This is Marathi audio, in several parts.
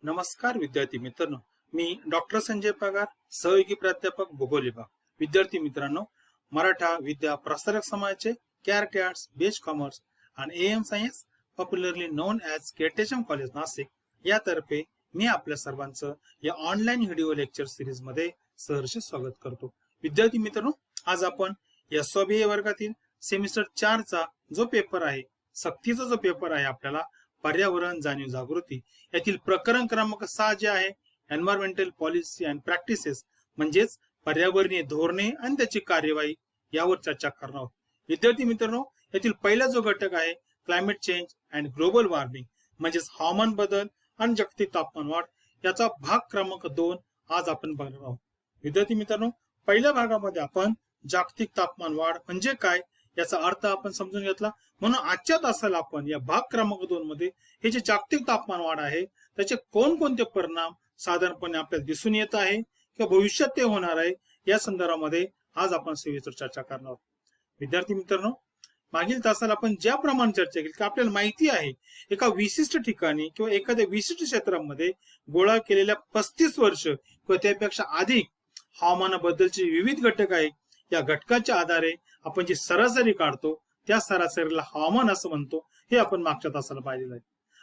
नमस्कार विद्यार्थी मित्रांनो, मी डॉक्टर संजय पगार, सहयोगी प्राध्यापक भूगोल विभाग. विद्यार्थी मित्रांनो, मराठा विद्या प्रसारक समाजाचे कॅरेट आर्ट्स, बेच कॉमर्स आणि AM science, popularly known as KTHM college Nashik यातर्फे मी आपल्या सर्वांचं या ऑनलाईन व्हिडिओ लेक्चर सिरीज मध्ये सहर्ष स्वागत करतो. विद्यार्थी मित्रांनो, आज आपण एसओबी वर्गातील सेमिस्टर 4 चा जो पेपर आहे, सक्तीचा जो पेपर आहे आपल्याला पर्यावरण जाणीव जागृती यातील प्रकरण क्रमांक 6 जे आहे एन्व्हायरमेंटल पॉलिसी अँड प्रॅक्टिसेस म्हणजेच पर्यावरणीय धोरणे आणि त्याची कार्यवाही यावर चर्चा करणार आहोत. विद्यार्थी मित्रांनो, यातील पहिला जो घटक आहे climate change and global warming म्हणजेच हवामान बदल आणि जागतिक तापमान वाढ याचा भाग क्रमांक 2 आज आपण बघणार आहोत. विद्यार्थी मित्रांनो, पहिल्या भागामध्ये आपण जागतिक तापमान वाढ म्हणजे काय याचा अर्थ आपण समजून घेतला. म्हणून आजच्या तासाला आपण या भाग क्रमांक 2 मध्ये हे जे जागतिक तापमान वाढ आहे त्याचे कोणकोणते परिणाम साधारणपणे आपल्याला दिसून येत आहे किंवा भविष्यात ते होणार आहे या संदर्भामध्ये आज आपण सविस्तर चर्चा करणार आहोत. विद्यार्थी मित्रांनो, मागील तासाला आपण ज्याप्रमाणे चर्चा केली की आपल्याला माहिती आहे एका विशिष्ट ठिकाणी किंवा एखाद्या विशिष्ट क्षेत्रामध्ये गोळा केलेल्या 35 वर्ष किंवा त्यापेक्षा अधिक हवामानाबद्दलचे विविध घटक आहेत. या घटकाच्या आधारे आपण जी सरासरी काढतो त्या सरासरीला हवामान असं म्हणतो. हे आपण मागच्या तासाला पाहिलेलं आहे.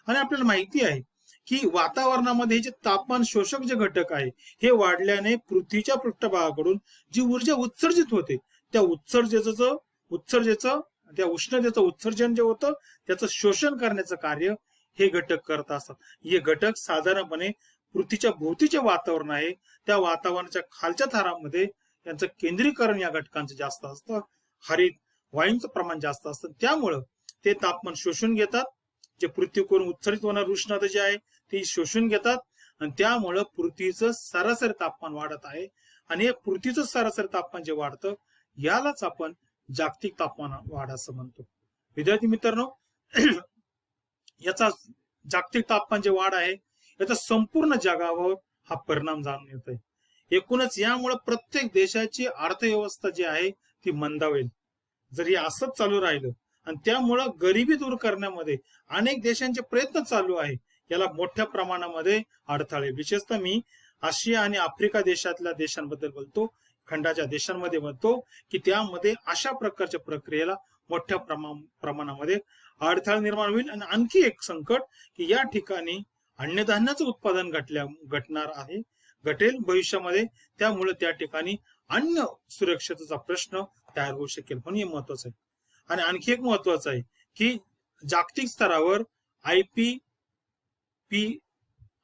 आणि आपल्याला माहिती आहे की वातावरणामध्ये जे तापमान शोषक जे घटक आहे हे वाढल्याने पृथ्वीच्या पृष्ठभागाकडून जी ऊर्जा उत्सर्जित होते त्या त्या उष्णतेचं उत्सर्जन जे होतं त्याचं शोषण करण्याचं कार्य हे घटक करत असतात. हे घटक साधारणपणे पृथ्वीच्या भोवतीचे वातावरण आहे त्या वातावरणाच्या खालच्या थरामध्ये यांचं केंद्रीकरण या घटकांचं जास्त असतं. हरित वायूंचं प्रमाण जास्त असतं, त्यामुळं ते तापमान शोषून घेतात. जे पृथ्वीकडून उत्सर्जित होणारी उष्णता जी आहे ती शोषून घेतात आणि त्यामुळं पृथ्वीचं सरासरी तापमान वाढत आहे. आणि हे पृथ्वीचं सरासरी तापमान जे वाढतं यालाच आपण जागतिक तापमान वाढ असं म्हणतो. विद्यार्थी मित्रांनो, याचा जागतिक तापमान जे वाढ आहे याचा संपूर्ण जगावर हा परिणाम जाणून येतोय. एकूणच यामुळे प्रत्येक देशाची अर्थव्यवस्था जी आहे ती मंदावेल जर हे असंच चालू राहिलं. आणि त्यामुळं गरिबी दूर करण्यामध्ये अनेक देशांचे प्रयत्न चालू आहे. याला मोठ्या प्रमाणामध्ये अडथळे, विशेषतः मी आशिया आणि आफ्रिका देशातल्या देशांबद्दल बोलतो, खंडाच्या देशांमध्ये म्हणतो की त्यामध्ये अशा प्रकारच्या प्रक्रियेला मोठ्या प्रमाणामध्ये अडथळा निर्माण होईल. आणि आणखी एक संकट की या ठिकाणी अन्नधान्याचं उत्पादन घटेल भविष्यामध्ये. त्यामुळे त्या ठिकाणी अन्न सुरक्षेचा प्रश्न तयार होऊ शकेल. पण हे महत्वाचं आहे. आणि आणखी एक महत्वाचं आहे की जागतिक स्तरावर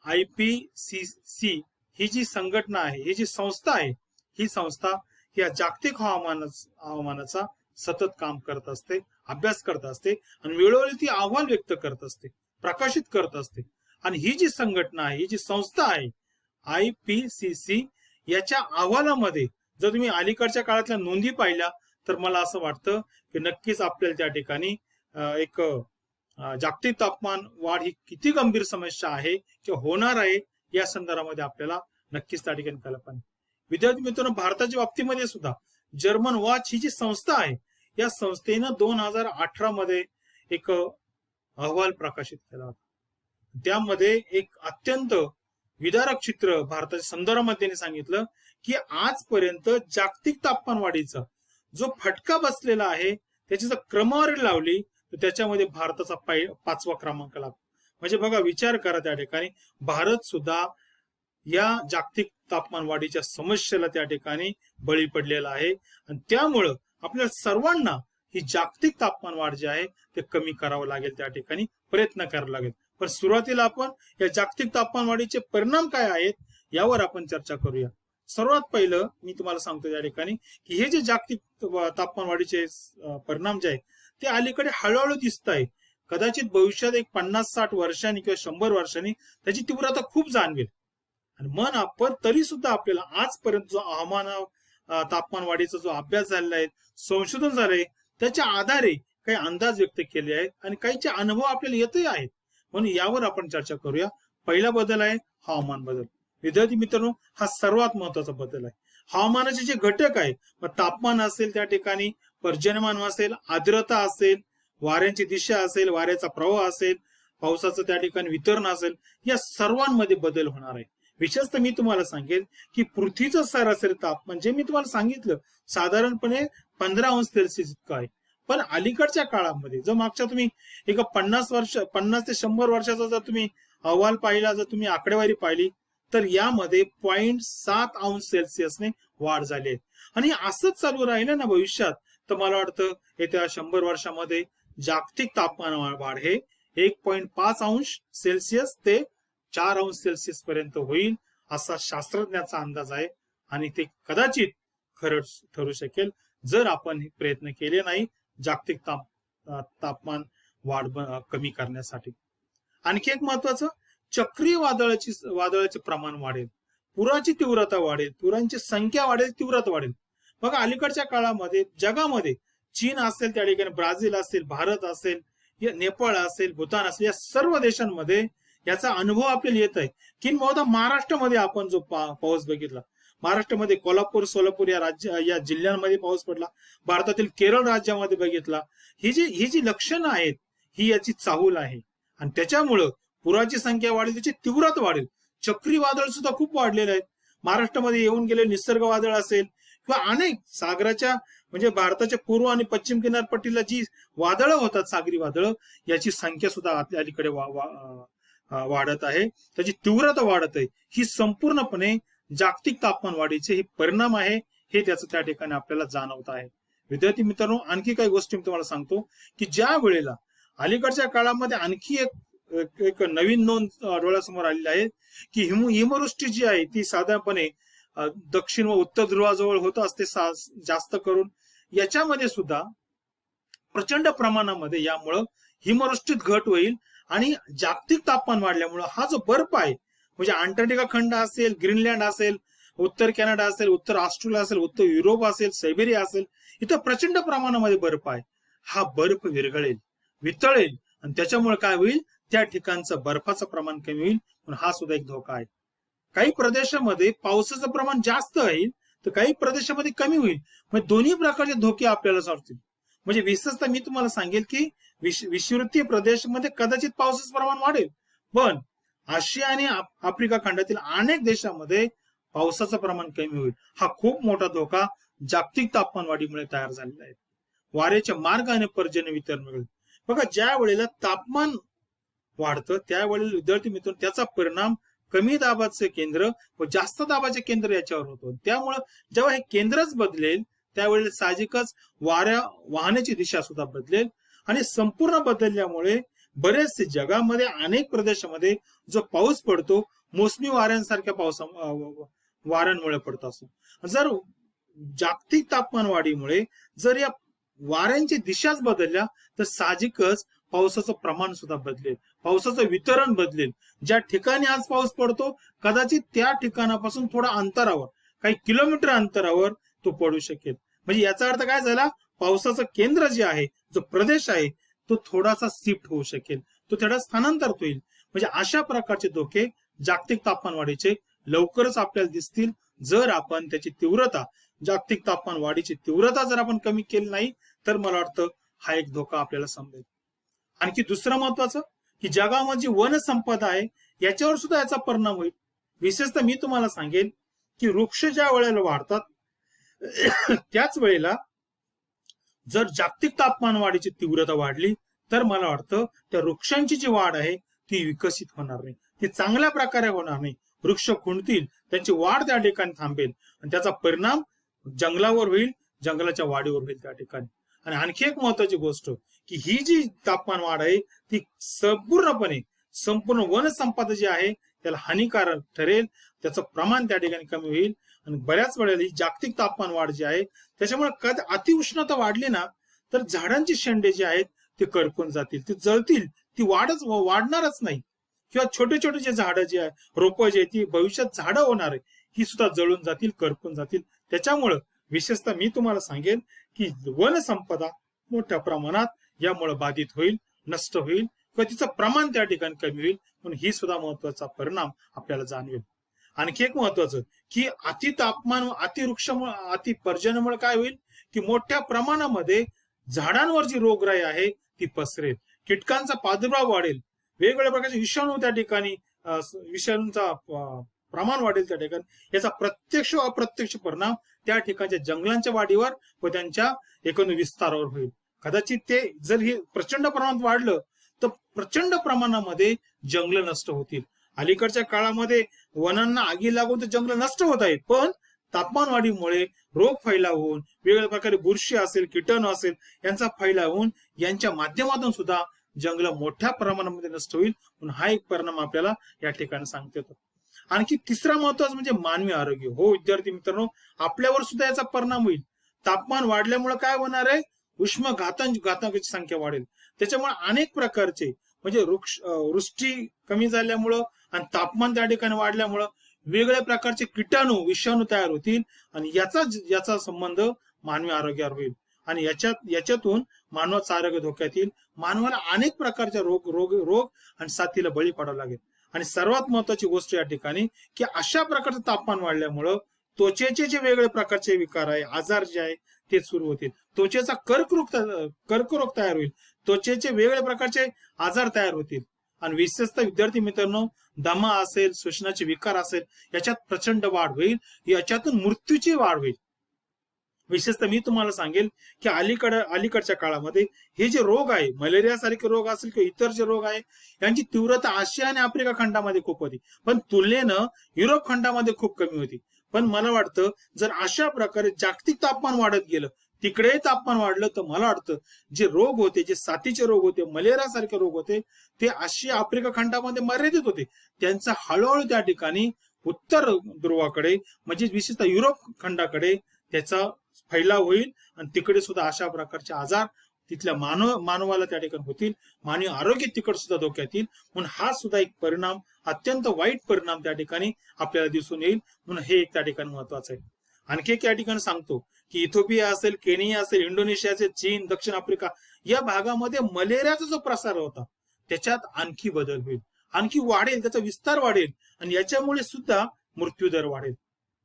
IPCC ही जी संघटना आहे, ही जी संस्था आहे, ही संस्था या जागतिक हवामानाचा सतत काम करत असते, अभ्यास करत असते आणि वेळोवेळी ती अहवाल व्यक्त करत असते, प्रकाशित करत असते. आणि ही जी संघटना आहे, ही जी संस्था आहे IPCC, याच्या अहवालामध्ये जर तुम्ही अलीकडच्या काळातल्या नोंदी पाहिल्या तर मला असं वाटतं की नक्कीच आपल्याला त्या ठिकाणी एक जागतिक तापमान वाढ ही किती गंभीर समस्या आहे किंवा होणार आहे या संदर्भामध्ये आपल्याला नक्कीच त्या ठिकाणी कल्पना. विद्यार्थी मित्रांनो, भारताच्या बाबतीमध्ये सुद्धा जर्मन वॉच ही जी संस्था आहे या संस्थेनं 2018 मध्ये एक अहवाल प्रकाशित केला होता. त्यामध्ये एक अत्यंत विदारक चित्र भारताच्या संदर्भामध्ये त्यांनी सांगितलं की आजपर्यंत जागतिक तापमान वाढीचा जो फटका बसलेला आहे त्याची जर क्रमवारी लावली तर त्याच्यामध्ये भारताचा 5वा क्रमांक लागतो. म्हणजे बघा, विचार करा, त्या ठिकाणी भारत सुद्धा या जागतिक तापमान वाढीच्या समस्येला त्या ठिकाणी बळी पडलेला आहे. आणि त्यामुळं आपल्याला सर्वांना ही जागतिक तापमान वाढ जी आहे ते कमी करावं लागेल, त्या ठिकाणी प्रयत्न करावा लागेल. पण सुरुवातीला आपण या जागतिक तापमान वाढीचे परिणाम काय आहेत यावर आपण चर्चा करूया. सर्वात पहिलं मी तुम्हाला सांगतो त्या ठिकाणी की हे जे जागतिक तापमान वाढीचे परिणाम जे आहेत ते अलीकडे हळूहळू दिसत आहे. कदाचित भविष्यात एक 50-60 वर्षांनी किंवा 100 वर्षांनी त्याची तीव्रता खूप जाणवेल. आणि आपण तरी सुद्धा आपल्याला आजपर्यंत जो तापमान वाढीचा जो अभ्यास झालेला आहे, संशोधन झालंय, त्याच्या आधारे काही अंदाज व्यक्त केले आहेत आणि काहीचे अनुभव आपल्याला येतही आहेत. म्हणून यावर आपण चर्चा करूया. पहिला बदल आहे हवामान बदल. विद्यार्थी मित्रांनो, हा सर्वात महत्वाचा बदल आहे. हवामानाचे जे घटक आहे, मग तापमान असेल, त्या ठिकाणी पर्जन्यमान असेल, आर्द्रता असेल, वाऱ्यांची दिशा असेल, वाऱ्याचा प्रवाह असेल, पावसाचं त्या ठिकाणी वितरण असेल, या सर्वांमध्ये बदल होणार आहे. विशेषतः मी तुम्हाला सांगेन की पृथ्वीचं सरासरी तापमान जे मी तुम्हाला सांगितलं साधारणपणे 15 अंश सेल्सिअस इतकं आहे. पण अलीकडच्या काळामध्ये जर मागच्या तुम्ही एका 50 ते 100 वर्षाचा जर तुम्ही अहवाल पाहिला, जर तुम्ही आकडेवारी पाहिली, तर यामध्ये 0.7 अंश सेल्सिअसने वाढ झाली आहे. आणि असंच चालू राहिलं ना भविष्यात, तर मला वाटतं येत्या 100 वर्षामध्ये जागतिक तापमान वाढ हे 1.5 अंश सेल्सिअस ते 4 अंश सेल्सिअस पर्यंत होईल असा शास्त्रज्ञाचा अंदाज आहे. आणि ते कदाचित खरं ठरू शकेल जर आपण प्रयत्न केले नाही जागतिक तापमान वाढ कमी करण्यासाठी. आणखी एक महत्वाचं, चक्रीय वादळाचे प्रमाण वाढेल, पुराची तीव्रता वाढेल, पुरांची संख्या वाढेल, तीव्रता वाढेल. बघा अलीकडच्या काळामध्ये जगामध्ये चीन असेल, त्या ठिकाणी ब्राझील असेल, भारत असेल, नेपाळ असेल, भूतान असेल, या सर्व देशांमध्ये याचा अनुभव आपल्याला येत आहे. किंबहुना महाराष्ट्रामध्ये आपण जो पाऊस बघितला, महाराष्ट्रामध्ये कोल्हापूर, सोलापूर या जिल्ह्यांमध्ये पाऊस पडला, भारतातील केरळ राज्यामध्ये बघितला. ही जी लक्षणं आहेत ही याची चाहूल आहे. आणि त्याच्यामुळं पुराची संख्या वाढेल, त्याची तीव्रता वाढेल. चक्रीवादळ सुद्धा खूप वाढलेले आहेत. महाराष्ट्रामध्ये येऊन गेले निसर्ग वादळ असेल किंवा अनेक सागराच्या म्हणजे भारताच्या पूर्व आणि पश्चिम किनारपट्टीला जी वादळं होतात, सागरी वादळं, याची संख्या सुद्धा अलीकडे वाढत आहे, त्याची तीव्रता वाढत आहे. ही संपूर्णपणे जागतिक तापमान वाढीचे हे परिणाम आहे, हे त्याचं त्या ठिकाणी आपल्याला जाणवत आहे. विद्यार्थी मित्रांनो, आणखी काही गोष्टी मी तुम्हाला सांगतो की ज्या वेळेला अलीकडच्या काळामध्ये आणखी एक नवीन नोंद डोळ्यासमोर आलेली आहे की हिमवृष्टी जी आहे ती साधारणपणे दक्षिण व उत्तर ध्रुवाजवळ होत असते जास्त करून. याच्यामध्ये सुद्धा प्रचंड प्रमाणामध्ये यामुळं हिमवृष्टीत घट होईल. आणि जागतिक तापमान वाढल्यामुळं हा जो बर्फ आहे, म्हणजे अंटार्क्टिका खंड असेल, ग्रीनलँड असेल, उत्तर कॅनडा असेल, उत्तर ऑस्ट्रेलिया असेल, उत्तर युरोप असेल, सायबेरिया असेल, इथं प्रचंड प्रमाणामध्ये बर्फ आहे. हा बर्फ विरघळेल, वितळेल आणि त्याच्यामुळे काय होईल, त्या ठिकाणचं बर्फाचं प्रमाण कमी होईल. पण हा सुद्धा एक धोका आहे. काही प्रदेशामध्ये पावसाचं प्रमाण जास्त होईल तर काही प्रदेशामध्ये कमी होईल. म्हणजे दोन्ही प्रकारचे धोके आपल्याला सांगतील. म्हणजे विशेषतः मी तुम्हाला सांगेल की विषुवतीय प्रदेशामध्ये कदाचित पावसाचं प्रमाण वाढेल, पण आशिया आणि आफ्रिका खंडातील अनेक देशांमध्ये पावसाचं प्रमाण कमी होईल. हा खूप मोठा धोका जागतिक तापमान वाढीमुळे तयार झालेला आहे. वाऱ्याच्या मार्गाने पर्जन्य वितरण मिळेल. बघा ज्या वेळेला तापमान वाढतं त्यावेळेला विद्यार्थी मित्र त्याचा परिणाम कमी दाबाचे केंद्र व जास्त दाबाचे केंद्र याच्यावर होतो. त्यामुळं जेव्हा हे केंद्रच बदलेल त्यावेळेला साहजिकच वाऱ्या वाहण्याची दिशा सुद्धा बदलेल. आणि संपूर्ण बदलल्यामुळे बरेचसे जगामध्ये अनेक प्रदेशामध्ये जो पाऊस पडतो मोसमी वाऱ्यांसारख्या वाऱ्यांमुळे पडत असतो. जर जागतिक तापमान वाढीमुळे जर या वाऱ्यांची दिशाच बदलल्या तर साहजिकच पावसाचं प्रमाण सुद्धा बदलेल, पावसाचं वितरण बदलेल. ज्या ठिकाणी आज पाऊस पडतो कदाचित त्या ठिकाणापासून थोडा अंतरावर, काही किलोमीटर अंतरावर तो पडू शकेल. म्हणजे याचा अर्थ काय झाला, पावसाचं केंद्र जे आहे, जो प्रदेश आहे, तो थोडासा शिफ्ट होऊ शकेल, तो थोडा स्थानांतरित होईल. म्हणजे अशा प्रकारचे धोके जागतिक तापमान वाढीचे लवकरच आपल्याला दिसतील जर आपण त्याची तीव्रता, जागतिक तापमान वाढीची तीव्रता जर आपण कमी केली नाही तर मला वाटतं हा एक धोका आपल्याला समजेल. आणखी दुसरं महत्वाचं की जगामध्ये वनसंपदा आहे याच्यावर सुद्धा याचा परिणाम होईल. विशेषतः मी तुम्हाला सांगेन की वृक्ष ज्या वेळेला वाढतात त्याच वेळेला जर जागतिक तापमान वाढीची तीव्रता वाढली तर मला वाटतं त्या वृक्षांची जी वाढ आहे ती विकसित होणार नाही, ती चांगल्या प्रकारे होणार नाही. वृक्ष खुंटतील, त्यांची वाढ त्या ठिकाणी थांबेल आणि त्याचा परिणाम जंगलावर होईल, जंगलाच्या वाढीवर होईल त्या ठिकाणी. आणि आणखी एक महत्वाची गोष्ट की ही जी तापमान वाढ आहे ती संपूर्ण वनसंपदा जी आहे त्याला हानिकारक ठरेल, त्याचं प्रमाण त्या ठिकाणी कमी होईल. आणि बऱ्याच वेळेला ही जागतिक तापमान वाढ जी आहे त्याच्यामुळे अतिउष्णता वाढली ना तर झाडांची शेंडे जे आहेत ते करपून जातील, ते जळतील, ती वाढणारच नाही. किंवा छोटे छोटे जे झाडं जे आहे, रोपं जे ती भविष्यात झाडं होणार आहे ही सुद्धा जळून जातील, करपून जातील. त्याच्यामुळं विशेषतः मी तुम्हाला सांगेन की वनसंपदा मोठ्या प्रमाणात यामुळे बाधित होईल, नष्ट होईल किंवा तिचं प्रमाण त्या ठिकाणी कमी होईल. म्हणून ही सुद्धा महत्वाचा परिणाम आपल्याला जाणवेल. आणखी एक महत्वाचं की अति तापमान, अतिवृक्षामुळे, अति पर्जन्यामुळे काय होईल की मोठ्या प्रमाणामध्ये झाडांवर जी रोगराई आहे ती पसरेल, कीटकांचा प्रादुर्भाव वाढेल. वेगवेगळ्या प्रकारचे विषाणू त्या ठिकाणी विषाणूंचा प्रमाण वाढेल त्या ठिकाणी, याचा प्रत्यक्ष व अप्रत्यक्ष परिणाम त्या ठिकाणच्या जंगलांच्या वाढीवर व त्यांच्या एकूण विस्तारावर होईल. कदाचित ते जर हे प्रचंड प्रमाणात वाढलं तर प्रचंड प्रमाणामध्ये जंगल नष्ट होतील. अलीकडच्या काळामध्ये वनांना आगी लागून तर जंगल नष्ट होत आहेत, पण तापमान वाढीमुळे रोग फैलाव होऊन वेगवेगळ्या प्रकारे बुरशी असेल, कीटाणू असेल यांचा फैलाव होऊन यांच्या माध्यमातून सुद्धा जंगल मोठ्या प्रमाणामध्ये नष्ट होईल. म्हणून हा एक परिणाम आपल्याला या ठिकाणी सांगता येतो. आणखी तिसरा महत्वाचा म्हणजे मानवी आरोग्य. हो विद्यार्थी मित्रांनो, आपल्यावर सुद्धा याचा परिणाम होईल. तापमान वाढल्यामुळे काय होणार आहे, घातांची संख्या वाढेल. त्याच्यामुळे अनेक प्रकारचे म्हणजे वृष्टी कमी झाल्यामुळं आणि तापमान त्या ठिकाणी वाढल्यामुळं वेगवेगळ्या प्रकारचे कीटाणू विषाणू तयार होतील आणि याचा संबंध मानवी आरोग्यावर होईल आणि याच्यातून मानवाचं आरोग्य धोक्यात येईल. मानवाला अनेक प्रकारच्या रोग आणि साथीला बळी पडावं लागेल. आणि सर्वात महत्वाची गोष्ट या ठिकाणी की अशा प्रकारचं तापमान वाढल्यामुळं त्वचेचे जे वेगवेगळे प्रकारचे विकार आहे, आजार जे आहे ते सुरू होतील. त्वचेचा कर्करोग तयार होईल. त्वचेचे वेगवेगळ्या प्रकारचे आजार तयार होतील आणि विशेषतः विद्यार्थी मित्रांनो, दमा असेल, श्वसनाचे विकार असेल याच्यात प्रचंड वाढ होईल. याच्यातून मृत्यूची वाढ होईल. विशेषतः मी तुम्हाला सांगेल की अलीकडच्या काळामध्ये हे जे रोग आहे, मलेरिया सारखे रोग असेल किंवा इतर जे रोग आहे यांची तीव्रता आशिया आणि आफ्रिका खंडामध्ये खूप होती, पण तुलनेनं युरोप खंडामध्ये खूप कमी होती. पण मला वाटतं जर अशा प्रकारे जागतिक तापमान वाढत गेलं, तिकडे तापमान वाढलं, तर मला वाटतं जे रोग होते, जे साथीचे रोग होते, मलेरिया सारखे रोग होते, ते आशिया आफ्रिका खंडामध्ये मर्यादित होते. त्यांचा हळूहळू त्या ठिकाणी उत्तर ध्रुवाकडे म्हणजे विशेषतः युरोप खंडाकडे त्याचा फैलाव होईल आणि तिकडे सुद्धा अशा प्रकारचे आजार तिथल्या मानवाला त्या ठिकाणी होतील. मानवी आरोग्य तिकडे सुद्धा धोक्यात येईल. म्हणून हा सुद्धा एक परिणाम, अत्यंत वाईट परिणाम त्या ठिकाणी आपल्याला दिसून येईल. म्हणून हे एक त्या ठिकाणी महत्वाचं आहे. आणखी एक या ठिकाणी सांगतो की इथिओपिया असेल, केनिया असेल, इंडोनेशिया असेल, चीन, दक्षिण आफ्रिका या भागामध्ये मलेरियाचा जो प्रसार होता त्याच्यात आणखी बदल होईल, आणखी वाढेल, त्याचा विस्तार वाढेल आणि याच्यामुळे सुद्धा मृत्यूदर वाढेल.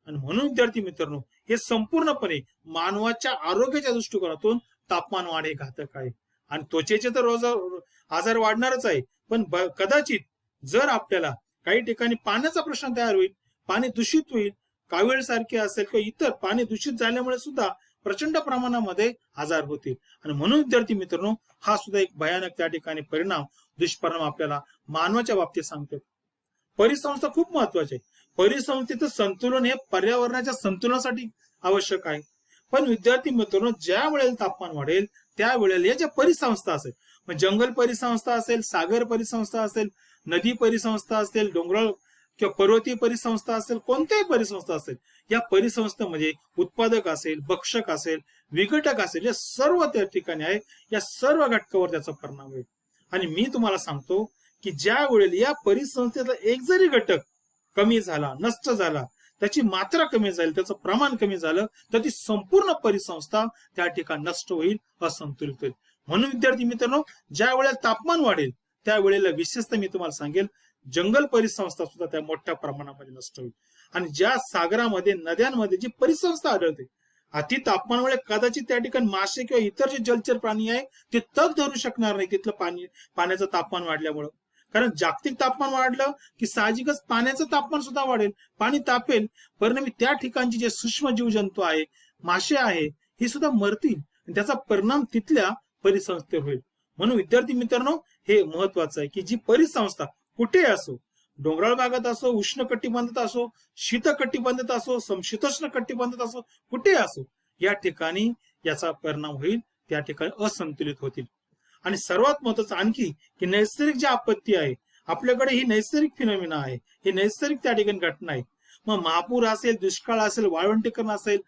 आणि म्हणून विद्यार्थी मित्रांनो, हे संपूर्णपणे मानवाच्या आरोग्याच्या दृष्टिकोनातून तापमान वाढ हे घातक आहे आणि त्वचेचे तर रोज आजार वाढणारच आहे. पण कदाचित जर आपल्याला काही ठिकाणी पाण्याचा प्रश्न तयार होईल, पाणी दूषित होईल, कावीळ सारखे असेल किंवा इतर पाणी दूषित झाल्यामुळे सुद्धा प्रचंड प्रमाणामध्ये आजार होतील. आणि म्हणून विद्यार्थी मित्रांनो, हा सुद्धा एक भयानक त्या ठिकाणी दुष्परिणाम आपल्याला मानवाच्या बाबतीत सांगतो. परिसंस्था खूप महत्वाची आहे. परिसंस्थेचं संतुलन हे पर्यावरणाच्या संतुलनासाठी आवश्यक आहे. पण विद्यार्थी मित्रांनो, ज्या वेळेला तापमान वाढेल त्यावेळेला या ज्या परिसंस्था असेल, मग जंगल परिसंस्था असेल, सागर परिसंस्था असेल, नदी परिसंस्था असेल, डोंगराळ किंवा पर्वतीय परिसंस्था असेल, कोणत्याही परिसंस्था असेल, या परिसंस्थेमध्ये उत्पादक असेल, भक्षक असेल, विघटक असेल, या सर्व त्या ठिकाणी आहे. या सर्व घटकावर त्याचा परिणाम होईल. आणि मी तुम्हाला सांगतो की ज्या वेळेला या परिसंस्थेचा एक जरी घटक कमी झाला, नष्ट झाला, त्याची मात्रा कमी झाली, त्याचं प्रमाण कमी झालं, तर ती संपूर्ण परिसंस्था त्या ठिकाणी नष्ट होईल, असंतुलित होईल. म्हणून विद्यार्थी मित्रांनो, ज्या वेळेला तापमान वाढेल त्यावेळेला विशेषतः मी तुम्हाला सांगेल, जंगल परिसंस्था सुद्धा त्या मोठ्या प्रमाणामध्ये नष्ट होईल. आणि ज्या सागरामध्ये, नद्यांमध्ये जी परिसंस्था आढळते, अति तापमानामुळे कदाचित त्या ठिकाणी मासे किंवा इतर जे जलचर प्राणी आहे ते तग धरू शकणार नाही तिथलं पाण्याचं तापमान वाढल्यामुळं. कारण जागतिक तापमान वाढलं की साहजिकच पाण्याचं तापमान सुद्धा वाढेल, पाणी तापेल, परिणामी त्या ठिकाणचे जे सूक्ष्म जीवजंतू आहे, मासे आहे, हे सुद्धा मरतील. त्याचा परिणाम तिथल्या परिसंस्थेवर होईल. म्हणून विद्यार्थी मित्रांनो, हे महत्वाचं आहे की जी परिसंस्था कुठे असो, डोंगराळ भागात असो, उष्ण कटिबंधात असो, शीत कटिबंधात असो, समशीतोष्ण कटिबंधात असो, कुठे असो, या ठिकाणी याचा परिणाम होईल, त्या ठिकाणी असंतुलित होतील. आणि सर्वात महत्वाचं आणखी की नैसर्गिक जी आपत्ती आहे, आपल्याकडे ही नैसर्गिक फिनॉमिना आहे, ही नैसर्गिक त्या ठिकाणी घटना आहे. मग महापूर असेल, दुष्काळ असेल, वाळवंटीकरण असेल,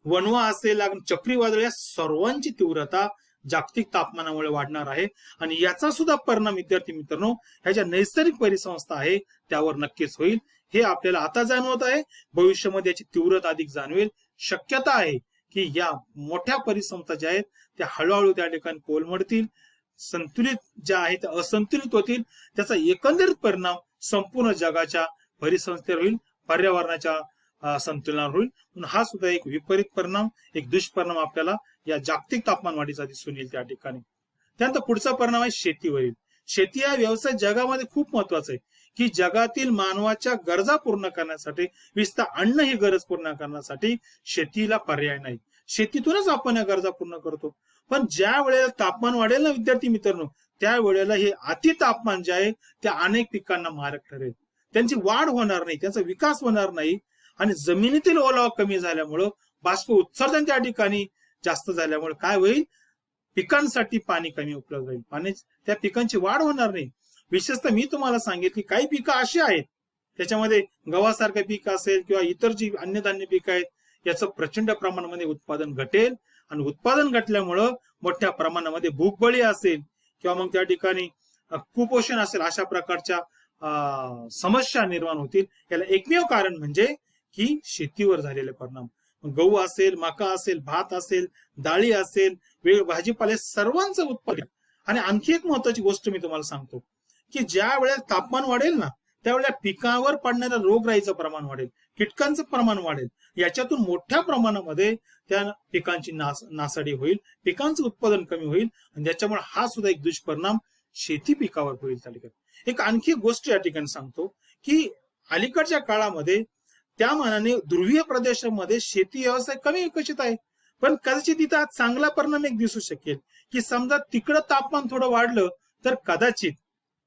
वणवा असेल, चक्रीवादळ, या सर्वांची तीव्रता जागतिक तापमानामुळे वाढणार आहे. आणि याचा सुद्धा परिणाम विद्यार्थी मित्रांनो, ह्या ज्या नैसर्गिक परिसंस्था आहे त्यावर नक्कीच होईल. हे आपल्याला आता जाणवत आहे, भविष्यामध्ये याची तीव्रता अधिक जाणवेल. शक्यता आहे की या मोठ्या परिसंस्था ज्या आहेत त्या हळूहळू त्या ठिकाणी कोलमडतील, संतुलित ज्या आहेत त्या असंतुलित होतील. त्याचा एकंदरीत परिणाम संपूर्ण जगाच्या परिसंस्थेवर होईल, पर्यावरणाच्या संतुलनावर होईल. म्हणून हा सुद्धा एक विपरीत परिणाम, एक दुष्परिणाम आपल्याला या जागतिक तापमान वाढीचा दिसून येईल त्या ठिकाणी. त्यानंतर पुढचा परिणाम आहे शेतीवरील. शेती हा व्यवसाय जगामध्ये खूप महत्वाचा आहे, की जगातील मानवाच्या गरजा पूर्ण करण्यासाठी, विशेषतः अन्न ही गरज पूर्ण करण्यासाठी शेतीला पर्याय नाही. शेतीतूनच आपण या गरजा पूर्ण करतो. पण ज्या वेळेला तापमान वाढेल ना विद्यार्थी मित्रांनो, त्या वेळेला हे अति तापमान जे आहे ते अनेक पिकांना मारक ठरेल. त्यांची वाढ होणार नाही, त्यांचा विकास होणार नाही आणि जमिनीतील ओलावा कमी झाल्यामुळं बाष्प उत्सर्जन त्या ठिकाणी जास्त झाल्यामुळे काय होईल, पिकांसाठी पाणी कमी उपलब्ध होईल, पाणी त्या पिकांची वाढ होणार नाही. विशेषतः मी तुम्हाला सांगितलं की काही पिकं अशी आहेत त्याच्यामध्ये गव्हासारखं पीक असेल किंवा इतर जी अन्नधान्य पिकं आहेत याचं प्रचंड प्रमाणामध्ये उत्पादन घटेल आणि उत्पादन घटल्यामुळं मोठ्या प्रमाणामध्ये भूकबळी असेल किंवा मग त्या ठिकाणी कुपोषण असेल, अशा प्रकारच्या समस्या निर्माण होतील. याला एकमेव कारण म्हणजे की शेतीवर झालेले परिणाम. गहू असेल, मका असेल, भात असेल, डाळी असेल, भाजीपाले सर्वांचं उत्पादन. आणि आणखी एक महत्वाची गोष्ट मी तुम्हाला सांगतो की ज्या वेळेला तापमान वाढेल ना त्यावेळेला पिकावर पडणाऱ्या रोगराईचं प्रमाण वाढेल, कीटकांचं प्रमाण वाढेल. याच्यातून मोठ्या प्रमाणामध्ये त्या पिकांची नासाडी होईल, पिकांचं उत्पादन कमी होईल आणि त्याच्यामुळे हा सुद्धा एक दुष्परिणाम शेती पिकावर होईल. त्या ठिकाणी एक आणखी गोष्ट या ठिकाणी सांगतो की अलीकडच्या काळामध्ये त्या मानाने ध्रुवीय प्रदेशामध्ये शेती व्यवसाय कमी विकसित आहे, पण कदाचित तिथं आज चांगला परिणाम एक दिसू शकेल की समजा तिकडं तापमान थोडं वाढलं तर कदाचित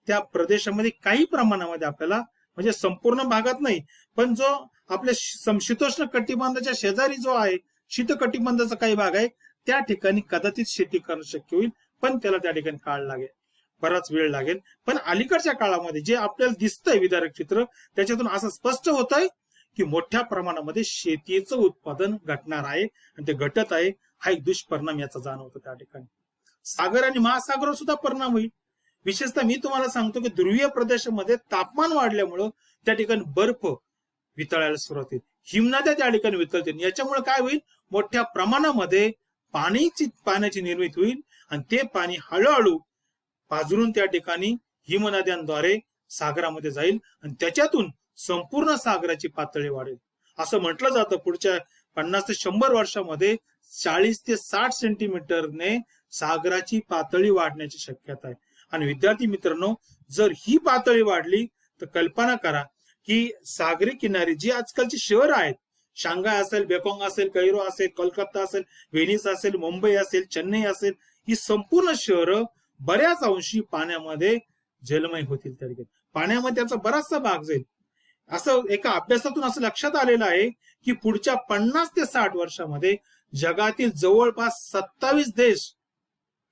त्या प्रदेशामध्ये काही प्रमाणामध्ये आपल्याला, म्हणजे संपूर्ण भागात नाही, पण जो आपल्या समशीतोष्ण कटिबंधाच्या शेजारी जो आहे शीत कटिबंधाचा काही भाग आहे त्या ठिकाणी कदाचित शेती करणं शक्य होईल, पण त्याला त्या ठिकाणी काळ लागेल, बराच वेळ लागेल. पण अलीकडच्या काळामध्ये जे आपल्याला दिसतंय विदारक चित्र त्याच्यातून असं स्पष्ट होत आहे की मोठ्या प्रमाणामध्ये शेतीचं उत्पादन घटणार आहे आणि ते घटत आहे. हा एक दुष्परिणाम याचा जाणवतो. त्या ठिकाणी सागर आणि महासागरावर सुद्धा परिणाम होईल. विशेषतः मी तुम्हाला सांगतो की ध्रुवीय प्रदेशामध्ये तापमान वाढल्यामुळं त्या ठिकाणी बर्फ वितळायला सुरुवात होईल, हिमनद्या त्या ठिकाणी वितळतील. याच्यामुळे काय होईल, मोठ्या प्रमाणामध्ये पाण्याची निर्मिती होईल आणि ते पाणी हळूहळू पाझरून त्या ठिकाणी हिमनद्यांद्वारे सागरामध्ये जाईल आणि त्याच्यातून संपूर्ण सागराची पातळी वाढेल. असं म्हटलं जातं पुढच्या 50 ते 100 वर्षामध्ये 40 ते 60 सेंटीमीटरने सागराची पातळी वाढण्याची शक्यता आहे. आणि विद्यार्थी मित्रांनो, जर ही पातळी वाढली तर कल्पना करा की सागरी किनारी जी आजकालची शहर आहेत, शांघाय असेल, बेकॉंग असेल, कैरो असेल, कोलकाता असेल, व्हेनिस असेल, मुंबई असेल, चेन्नई असेल, ही संपूर्ण शहरं बऱ्याच अंशी पाण्यामध्ये जलमय होतील. त्या ठिकाणी पाण्यामध्ये त्याचा बराचसा भाग जाईल. असं एका अभ्यासातून असं लक्षात आलेलं आहे की पुढच्या 50 ते 60 वर्षामध्ये जगातील जवळपास 27 देश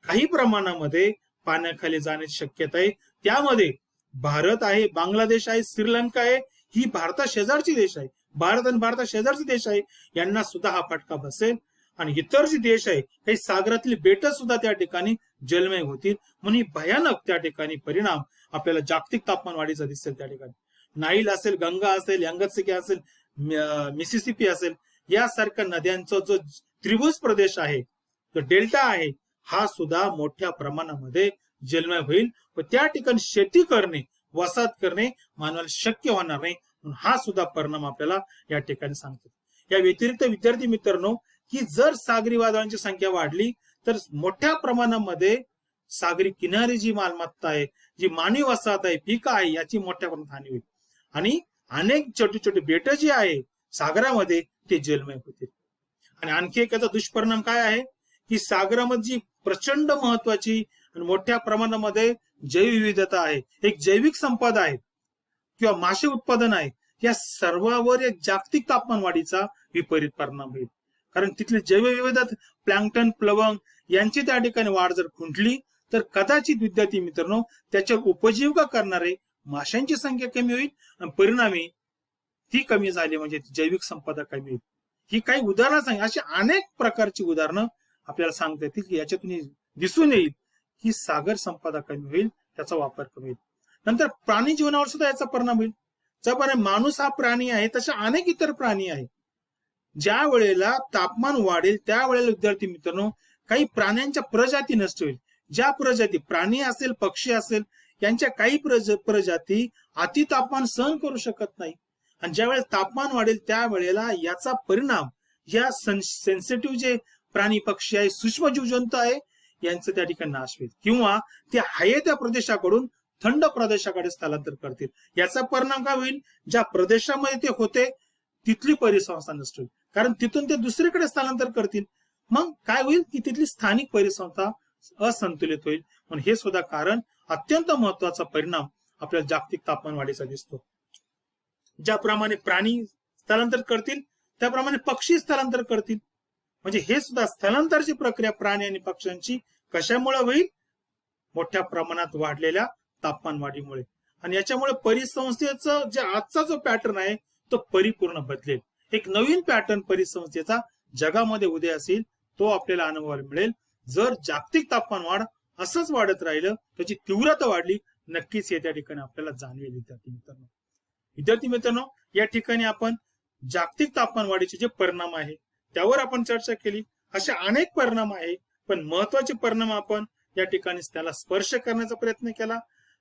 काही प्रमाणामध्ये पाण्याखाली जाण्याची शक्यता आहे. त्यामध्ये भारत आहे, बांगलादेश आहे, श्रीलंका आहे, ही भारता शेजारची देश आहे. भारत आणि भारता शेजारचे देश आहे, यांना सुद्धा हा फटका बसेल. आणि इतर जे देश आहे, काही सागरातली बेट सुद्धा त्या ठिकाणी जलमय होतील. म्हणून भयानक त्या ठिकाणी परिणाम आपल्याला जागतिक तापमान वाढीचा दिसेल. त्या ठिकाणी नाईल असेल, गंगा असेल, यंगत्सिकी असेल, मिसिसिपी असेल, यासारख्या नद्यांचा जो त्रिभुज प्रदेश आहे, जो डेल्टा आहे, हा सुद्धा मोठ्या प्रमाणामध्ये जलमय होईल. व त्या ठिकाणी शेती करणे, वसाहत करणे मानवाला शक्य होणार नाही. म्हणून हा सुद्धा परिणाम आपल्याला या ठिकाणी सांगतो. या व्यतिरिक्त विद्यार्थी मित्रांनो, की जर सागरी वादळांची संख्या वाढली तर मोठ्या प्रमाणामध्ये सागरी किनारी जी मालमत्ता आहे, जी मानवी वसाहत आहे, पिकं आहे, याची मोठ्या प्रमाणात हानी होईल आणि अनेक छोटे छोटे बेट जे आहे सागरामध्ये ते जलमय होतील. आणि आणखी एक याचा दुष्परिणाम काय आहे की सागरामध्ये जी प्रचंड महत्वाची आणि मोठ्या प्रमाणामध्ये जैवविविधता आहे, एक जैविक संपदा आहे किंवा मासे उत्पादन आहे, या सर्वांवर एक जागतिक तापमान वाढीचा विपरीत परिणाम होईल. कारण तिथली जैवविविधता, प्लॅंक्टन, प्लवंग यांची त्या ठिकाणी वाढ जर खुंटली तर कदाचित विद्यार्थी मित्रांनो त्याच्यावर उपजीविका करणारे माशांची संख्या कमी होईल आणि परिणामी ती कमी झाली म्हणजे जैविक संपदा कमी होईल. ही काही उदाहरणं सांग, अशी अनेक प्रकारची उदाहरणं आपल्याला सांगता येतील की याच्यातून दिसून येईल की सागर संपदा कमी होईल, त्याचा वापर कमी होईल. नंतर प्राणी जीवनावर सुद्धा याचा परिणाम होईल. ज्याप्रमाणे माणूस हा प्राणी आहे तशा अनेक इतर प्राणी आहेत. ज्या वेळेला तापमान वाढेल त्यावेळेला विद्यार्थी मित्रांनो काही प्राण्यांच्या प्रजाती नष्ट होईल. ज्या प्रजाती प्राणी असेल, पक्षी असेल, यांच्या काही प्रजाती अति तापमान सहन करू शकत नाही. आणि ज्या वेळेला तापमान वाढेल त्यावेळेला याचा परिणाम या सेन्सिटिव्ह जे प्राणी पक्षी आहे, सूक्ष्म जीवजंतू आहे, यांचं त्या ठिकाणी नाश होईल, किंवा ते आहे त्या प्रदेशाकडून थंड प्रदेशाकडे स्थलांतर करतील. याचा परिणाम काय होईल, ज्या प्रदेशामध्ये ते होते तिथली परिसंस्था नष्ट होईल, कारण तिथून ते दुसरीकडे स्थलांतर करतील. मग काय होईल की तिथली स्थानिक परिसंस्था असंतुलित होईल. म्हणून हे सुद्धा कारण अत्यंत महत्वाचा परिणाम आपल्याला जागतिक तापमान वाढीचा दिसतो. ज्याप्रमाणे प्राणी स्थलांतर करतील त्याप्रमाणे पक्षी स्थलांतर करतील. म्हणजे हे सुद्धा स्थलांतराची प्रक्रिया प्राणी आणि पक्ष्यांची कशामुळे होईल, मोठ्या प्रमाणात वाढलेल्या तापमान वाढीमुळे. आणि याच्यामुळे परिसंस्थेचं जे आजचा जो पॅटर्न आहे तो परिपूर्ण बदलेल. एक नवीन पॅटर्न परिसंस्थेचा जगामध्ये उदय असेल, तो आपल्याला अनुभवायला मिळेल. जर जागतिक तापमान वाढ असंच वाढत राहिलं, त्याची तीव्रता वाढली, नक्कीच हे त्या ठिकाणी आपल्याला जाणवेल. विद्यार्थी मित्रांनो, या ठिकाणी आपण जागतिक तापमान वाढीचे जे परिणाम आहे त्यावर आपण चर्चा केली. अशा अनेक परिणाम आहे, पण महत्वाचे परिणाम आपण या ठिकाणी त्याला स्पर्श करण्याचा प्रयत्न केला.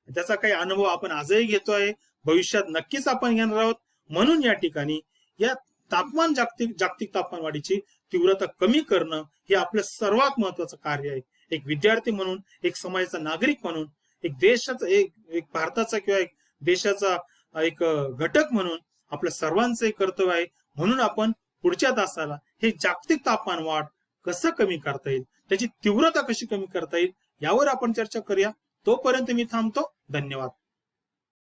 त्याचा काही अनुभव आपण आजही घेतोय, भविष्यात नक्कीच आपण घेणार आहोत. म्हणून या ठिकाणी या जागतिक तापमान वाढीची तीव्रता कमी करणं हे आपलं सर्वात महत्वाचं कार्य आहे. एक विद्यार्थी म्हणून, एक समाजाचा नागरिक म्हणून, एक देशाचा एक भारताचा किंवा एक देशाचा एक घटक म्हणून आपल्या सर्वांचं एक कर्तव्य आहे. म्हणून आपण पुढच्या तासाला हे जागतिक तापमान वाढ कसं कमी करता येईल, त्याची तीव्रता कशी कमी करता येईल यावर आपण चर्चा करूया. तोपर्यंत मी थांबतो. धन्यवाद.